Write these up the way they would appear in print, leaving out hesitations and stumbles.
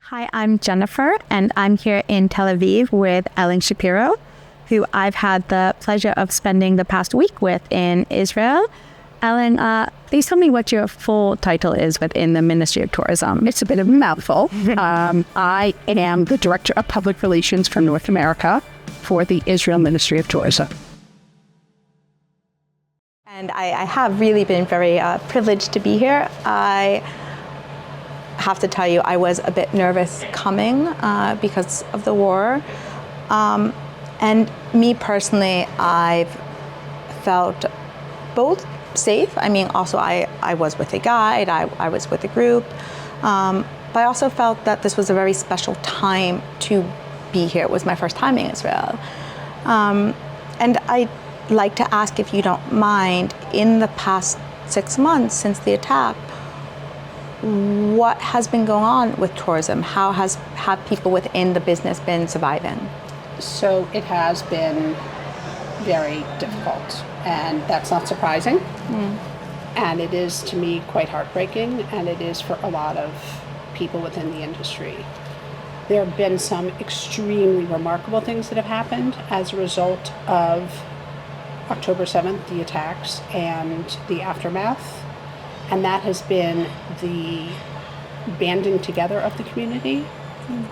Hi, I'm Jennifer, and I'm here in Tel Aviv with Ellen Shapiro, who I've had the pleasure of spending the past week with in Israel. Ellen, please tell me what your full title is within the Ministry of Tourism. It's a bit of a mouthful. I am the Director of Public Relations for North America for the Israel Ministry of Tourism. And I have really been very privileged to be here. I have to tell you, I was a bit nervous coming because of the war. And me personally, I've felt both safe. I mean, also I was with a guide, I was with a group. But I also felt that this was a very special time to be here. It was my first time in Israel. And I'd like to ask, if you don't mind, in the past 6 months since the attack, what has been going on with tourism? How have people within the business been surviving? So it has been very difficult, and that's not surprising. And it is, to me, quite heartbreaking, and it is for a lot of people within the industry. There have been some extremely remarkable things that have happened as a result of October 7th, the attacks and the aftermath. And that has been the banding together of the community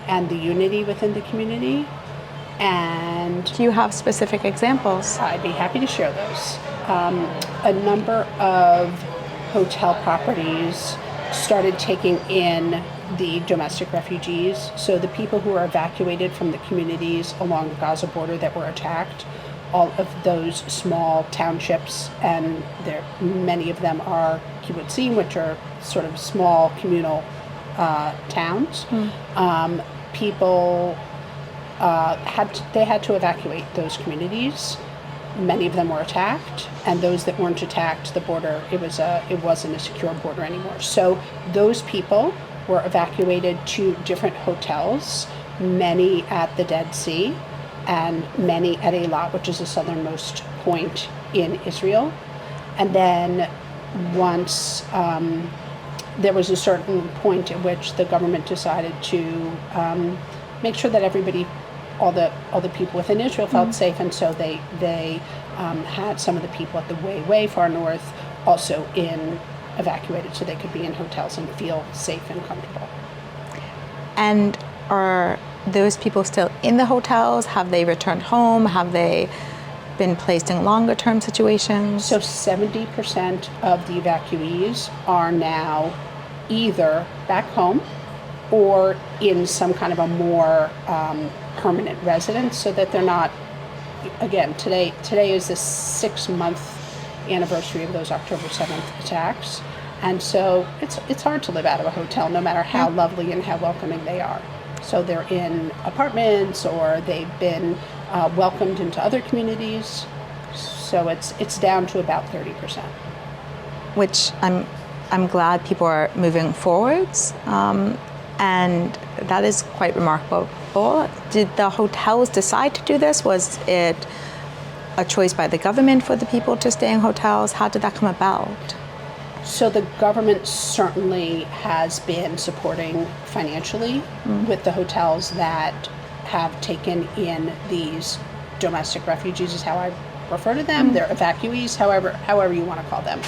and the unity within the community. And do you have specific examples? I'd be happy to share those. A number of hotel properties started taking in the domestic refugees. So the people who were evacuated from the communities along the Gaza border that were attacked, all of those small townships, and many of them are kibbutzim, which are sort of small communal towns. People had to evacuate those communities. Many of them were attacked, and those that weren't attacked, the border, it wasn't a secure border anymore. So those people were evacuated to different hotels, many at the Dead Sea, and many at Eilat, which is the southernmost point in Israel. And then once there was a certain point at which the government decided to make sure that everybody, all the people within Israel felt safe, and so they had some of the people at the way far north also evacuated, so they could be in hotels and feel safe and comfortable. And are those people still in the hotels? Have they returned home? Have they been placed in longer term situations? So 70% of the evacuees are now either back home or in some kind of a more permanent residence, so that they're not, again, today is the 6-month anniversary of those October 7th attacks. And so it's hard to live out of a hotel, no matter how lovely and how welcoming they are. So they're in apartments, or they've been welcomed into other communities. So it's down to about 30%. Which I'm glad people are moving forwards, and that is quite remarkable. Did the hotels decide to do this? Was it a choice by the government for the people to stay in hotels? How did that come about? So the government certainly has been supporting financially with the hotels that have taken in these domestic refugees, is how I refer to them. They're evacuees, however you want to call them.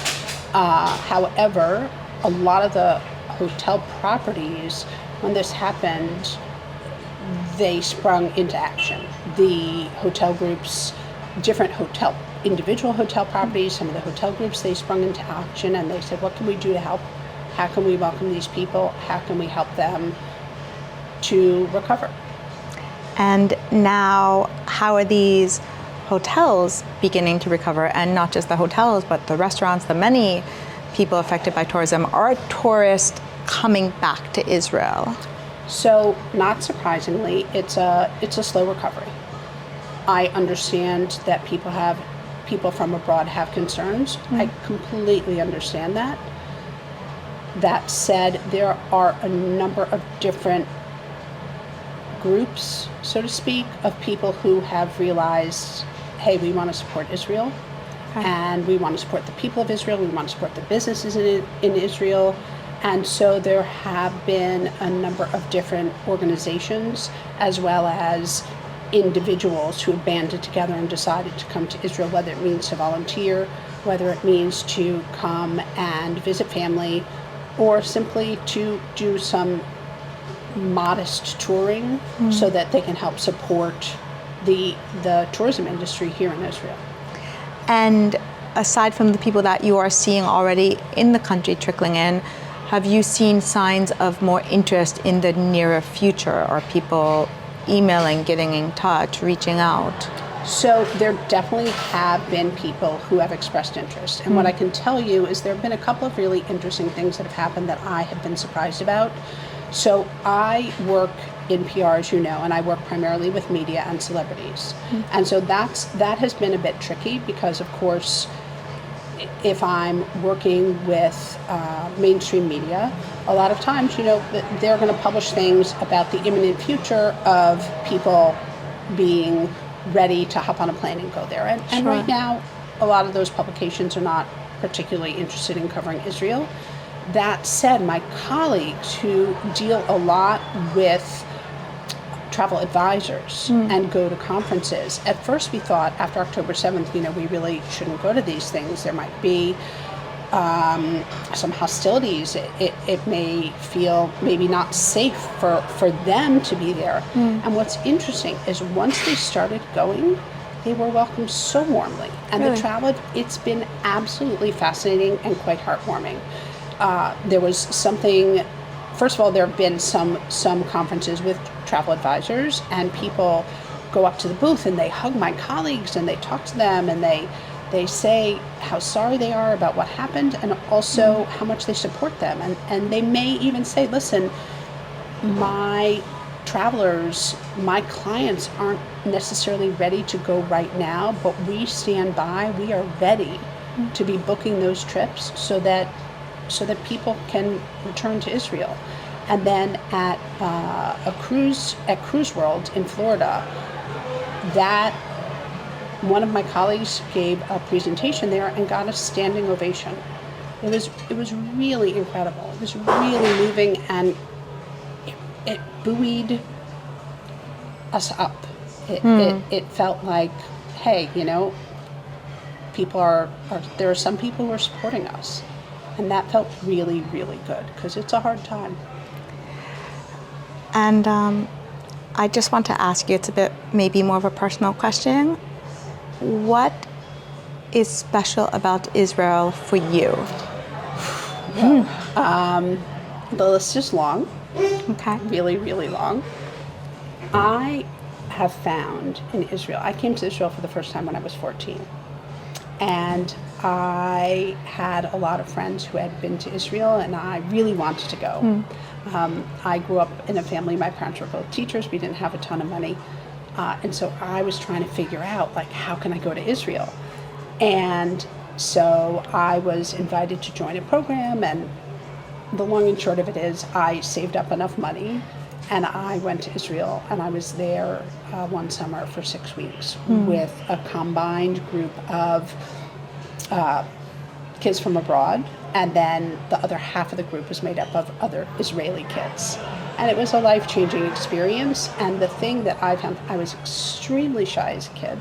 However, a lot of the hotel properties, when this happened, they sprung into action. The hotel groups, different individual hotel properties, some of the hotel groups, they sprung into action, and they said, what can we do to help? How can we welcome these people? How can we help them to recover? And now, how are these hotels beginning to recover? And not just the hotels, but the restaurants, the many people affected by tourism. Are tourists coming back to Israel? So, not surprisingly, it's a slow recovery. I understand that people from abroad have concerns. I completely understand that. That said, there are a number of different groups, so to speak, of people who have realized, hey, we want to support Israel, and we want to support the people of Israel, we want to support the businesses in Israel, And so there have been a number of different organizations as well as individuals who have banded together and decided to come to Israel, whether it means to volunteer, whether it means to come and visit family, or simply to do some modest touring so that they can help support the tourism industry here in Israel. And aside from the people that you are seeing already in the country trickling in, have you seen signs of more interest in the nearer future? Are people emailing, getting in touch, reaching out? So there definitely have been people who have expressed interest. And what I can tell you is there have been a couple of really interesting things that have happened that I have been surprised about. So I work in PR, as you know, and I work primarily with media and celebrities. And so that has been a bit tricky because, of course, if I'm working with mainstream media, a lot of times, they're going to publish things about the imminent future of people being ready to hop on a plane and go there. And Sure. right now, a lot of those publications are not particularly interested in covering Israel. That said, my colleagues who deal a lot with travel advisors and go to conferences, at first we thought after October 7th, we really shouldn't go to these things. There might be some hostilities. It may feel maybe not safe for them to be there. And what's interesting is once they started going, they were welcomed so warmly. And Really? the travel, it's been absolutely fascinating and quite heartwarming. There was something, first of all, there have been some conferences with travel advisors, and people go up to the booth and they hug my colleagues and they talk to them and they say how sorry they are about what happened and also how much they support them. And they may even say, listen, my travelers, my clients aren't necessarily ready to go right now, but we stand by, we are ready to be booking those trips so that people can return to Israel. And then at Cruise World in Florida, that one of my colleagues gave a presentation there and got a standing ovation. It was really incredible. It was really moving, and it buoyed us up. It felt like, hey, people are there are some people who are supporting us. And that felt really, really good because it's a hard time. And I just want to ask you, it's a bit maybe more of a personal question. What is special about Israel for you? The list is long, Okay. really, really long. I have found in Israel, I came to Israel for the first time when I was 14. And I had a lot of friends who had been to Israel, and I really wanted to go. I grew up in a family, my parents were both teachers, we didn't have a ton of money. And so I was trying to figure out, how can I go to Israel? And so I was invited to join a program, and the long and short of it is I saved up enough money, and I went to Israel, and I was there one summer for 6 weeks with a combined group of kids from abroad, and then the other half of the group was made up of other Israeli kids. And it was a life-changing experience, and the thing that I found, I was extremely shy as a kid,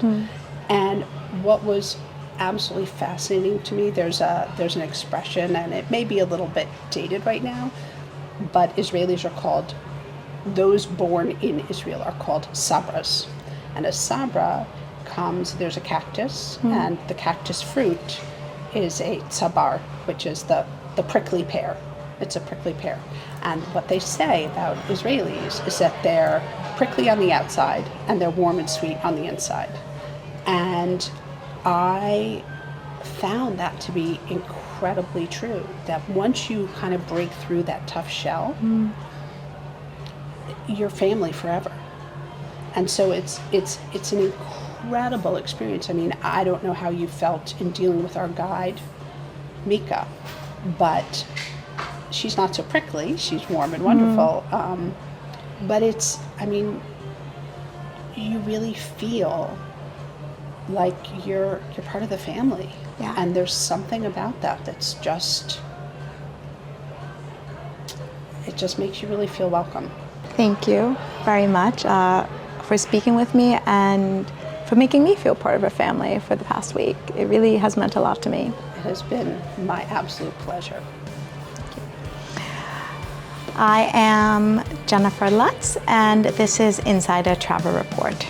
and what was absolutely fascinating to me, there's an expression, and it may be a little bit dated right now, but Israelis are called, those born in Israel are called sabras. And a sabra there's a cactus, and the cactus fruit is a tzabar, which is the prickly pear. It's a prickly pear. And what they say about Israelis is that they're prickly on the outside and they're warm and sweet on the inside. And I found that to be incredibly true, that once you kind of break through that tough shell, you're family forever. And so it's an incredible experience. I mean, I don't know how you felt in dealing with our guide, Mika, but she's not so prickly. She's warm and wonderful. But you really feel like you're part of the family. Yeah. And there's something about that that's just it just makes you really feel welcome. Thank you very much for speaking with me and for making me feel part of a family for the past week. It really has meant a lot to me. It has been my absolute pleasure. I am Jennifer Lutz, and this is Insider Travel Report.